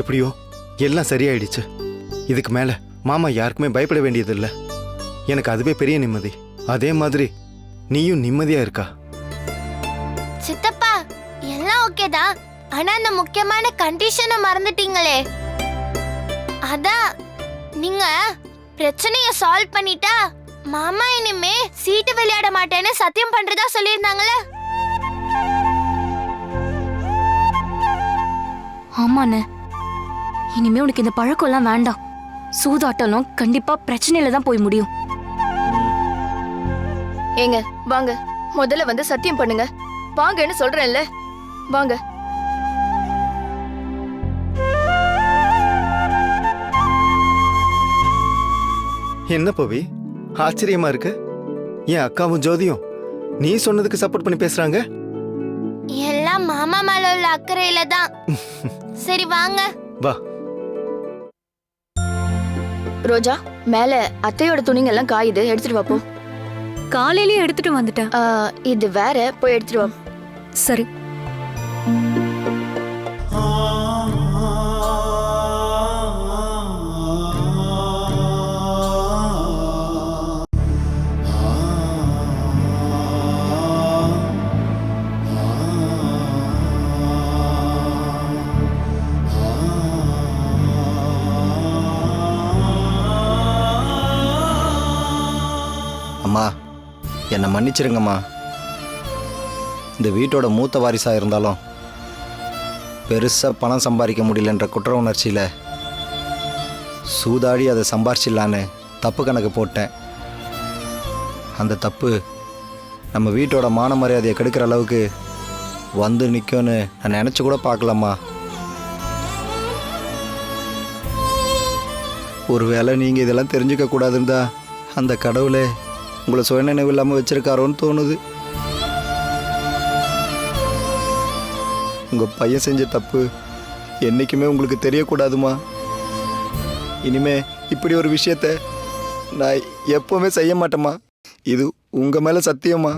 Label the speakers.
Speaker 1: எப்படியோ எல்லாம் சரியாயிடுச்சு. இதுக்கு மேல மாமா யாருக்குமே பயப்பட வேண்டியதில்லை. எனக்கு அதுவே பெரிய நிம்மதி. அதே மாதிரி நீயும் நிம்மதியா இருக்கா?
Speaker 2: சித்தப்பா எல்லாம் ஓகே தான். ஆனா அந்த முக்கியமான கண்டிஷனை மறந்துட்டீங்களே. அதான் நீங்க பிரச்சனைய சால்வ் பண்ணிட்டா மாமா இனிமே சீட்டு விளையாட மாட்டேன்னு சத்தியம் பண்றதா சொல்லியிருந்தாங்களே.
Speaker 3: ஆமாண்ணே, இனிமே உனக்கு இந்த பழக்கம் எல்லாம் வேண்டாம். சூதாட்டலும் கண்டிப்பா பிரச்சனையில தான் போய் முடியும்.
Speaker 4: ஏங்க வாங்க, முதல்ல வந்து சத்தியம் பண்ணுங்க. வாங்கன்னு சொல்றேன்ல, வாங்க.
Speaker 1: என்ன பவி ஆச்சரியமா இருக்கு? என் அக்காவும் ஜோதியும் நீ சொன்னதுக்கு சப்போர்ட் பண்ணி பேசுறாங்க.
Speaker 2: எல்லாம் மாமா மேல உள்ள அக்கறையில தான். சரி வாங்க.
Speaker 1: வா.
Speaker 4: ரோஜா, மேல அத்தையோட துணிங்க எல்லாம் காயுது, எடுத்துட்டு வா போ.
Speaker 3: காலையிலயே எடுத்துட்டு வந்துட்டேன்.
Speaker 4: இது வேற, போய் எடுத்துட்டு வா.
Speaker 3: சரி.
Speaker 5: அம்மா, என்னை மன்னிச்சிருங்கம்மா. இந்த வீட்டோட மூத்த வாரிசாக இருந்தாலும் பெருசாக பணம் சம்பாதிக்க முடியலன்ற குற்ற உணர்ச்சியில் சூதாடி அதை சம்பாரிச்சிடலான்னு தப்பு கணக்கு போட்டேன். அந்த தப்பு நம்ம வீட்டோட மான மரியாதையை கெடுக்கிற அளவுக்கு வந்து நிற்கும்னு நான் நினச்சி கூட பார்க்கலம்மா. ஒருவேளை நீங்கள் இதெல்லாம் தெரிஞ்சுக்க கூடாதுன்னு தான் அந்த கடவுளே உங்களை சுயநினைவு இல்லாமல் வச்சுருக்காரோன்னு தோணுது. உங்கள் பையன் செஞ்ச தப்பு என்றைக்குமே உங்களுக்கு தெரியக்கூடாதுமா. இனிமே இப்படி ஒரு விஷயத்த நான் எப்போவுமே செய்ய மாட்டேம்மா. இது உங்கள் மேலே சத்தியமா.